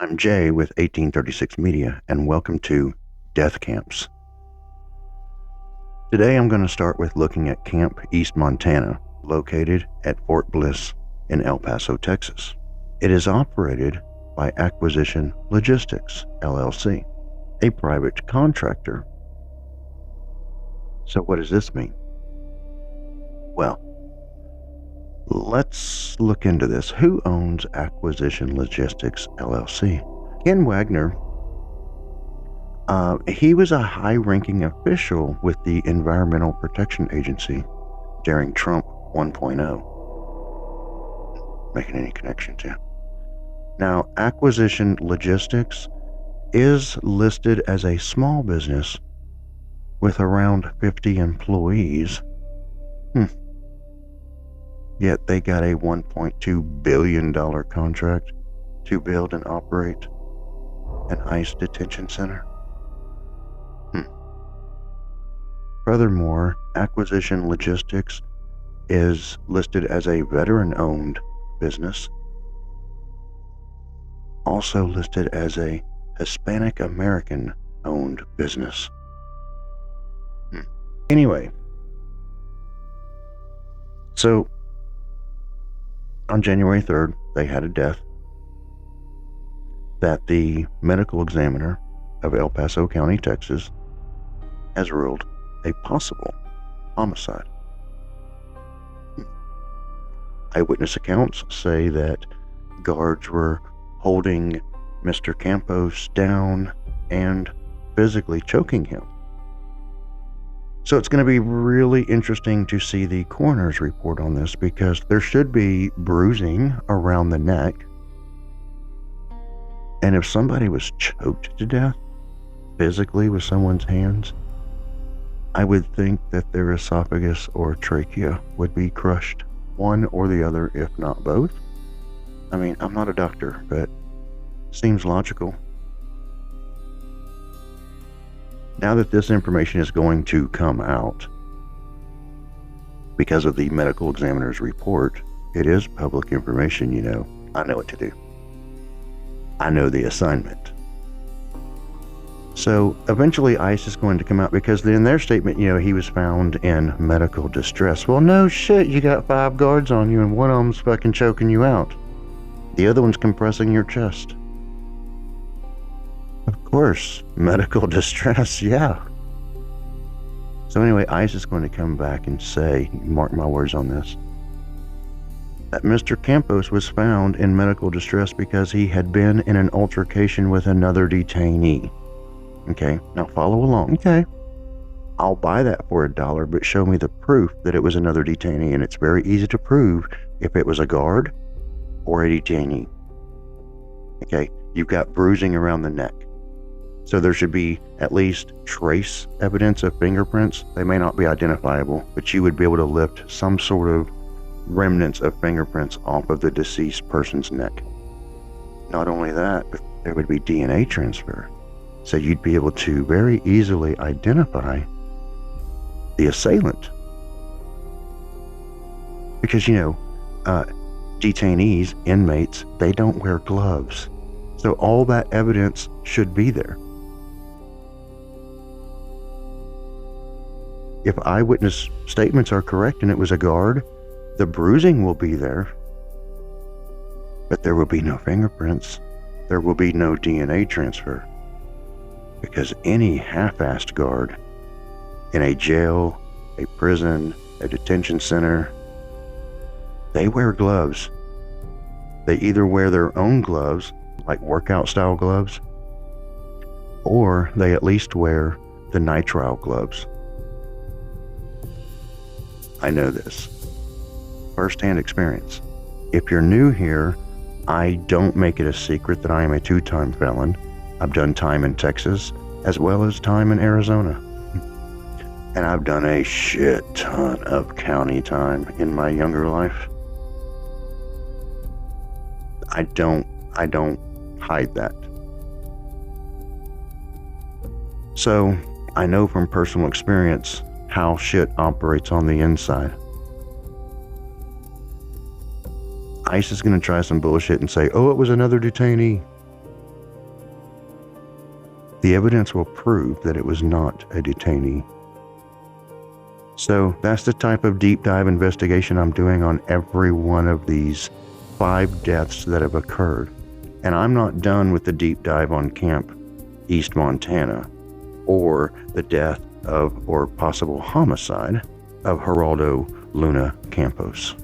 I'm Jay with 1836 Media, and welcome to Death Camps. Today I'm going to start with looking at Camp East Montana, located at Fort Bliss in El Paso, Texas. It is operated by Acquisition Logistics, LLC, a private contractor. So what does this mean? Well, let's look into this. Who owns Acquisition Logistics, LLC? Ken Wagner. He was a high-ranking official with the Environmental Protection Agency during Trump 1.0. Making any connection to? Now, Acquisition Logistics is listed as a small business with around 50 employees. Yet they got a $1.2 billion contract to build and operate an ICE Detention Center. Furthermore, Acquisition Logistics is listed as a veteran-owned business, also listed as a Hispanic American-owned business. Anyway, so on January 3rd, they had a death that the medical examiner of El Paso County, Texas, has ruled a possible homicide. Eyewitness accounts say that guards were holding Mr. Campos down and physically choking him. So it's going to be really interesting to see the coroner's report on this, because there should be bruising around the neck. And if somebody was choked to death physically with someone's hands, I would think that their esophagus or trachea would be crushed, one or the other, if not both. I mean, I'm not a doctor, but seems logical. Now that this information is going to come out because of the medical examiner's report, it is public information, you know. I know what to do. I know the assignment. So eventually ICE is going to come out, because in their statement, you know, he was found in medical distress. Well, no shit, you got 5 guards on you and one of them's fucking choking you out. The other one's compressing your chest. Of course, medical distress, yeah. So anyway, ICE is going to come back and say, mark my words on this, that Mr. Campos was found in medical distress because he had been in an altercation with another detainee. Okay, now follow along. Okay, I'll buy that for $1, but show me the proof that it was another detainee, and it's very easy to prove if it was a guard or a detainee. Okay, you've got bruising around the neck. So there should be at least trace evidence of fingerprints. They may not be identifiable, but you would be able to lift some sort of remnants of fingerprints off of the deceased person's neck. Not only that, but there would be DNA transfer. So you'd be able to very easily identify the assailant. Because, you know, detainees, inmates, they don't wear gloves. So all that evidence should be there. If eyewitness statements are correct and it was a guard, the bruising will be there, but there will be no fingerprints. There will be no DNA transfer, because any half-assed guard in a jail, a prison, a detention center, they wear gloves. They either wear their own gloves, like workout style gloves, or they at least wear the nitrile gloves. I know this. First-hand experience. If you're new here, I don't make it a secret that I am a 2-time felon. I've done time in Texas as well as time in Arizona. And I've done a shit ton of county time in my younger life. I don't hide that. So I know from personal experience how shit operates on the inside. ICE is going to try some bullshit and say, oh, it was another detainee. the evidence will prove that it was not a detainee. So that's the type of deep dive investigation I'm doing on every one of these 5 deaths that have occurred. And I'm not done with the deep dive on Camp East Montana or the death of or possible homicide of Geraldo Luna Campos.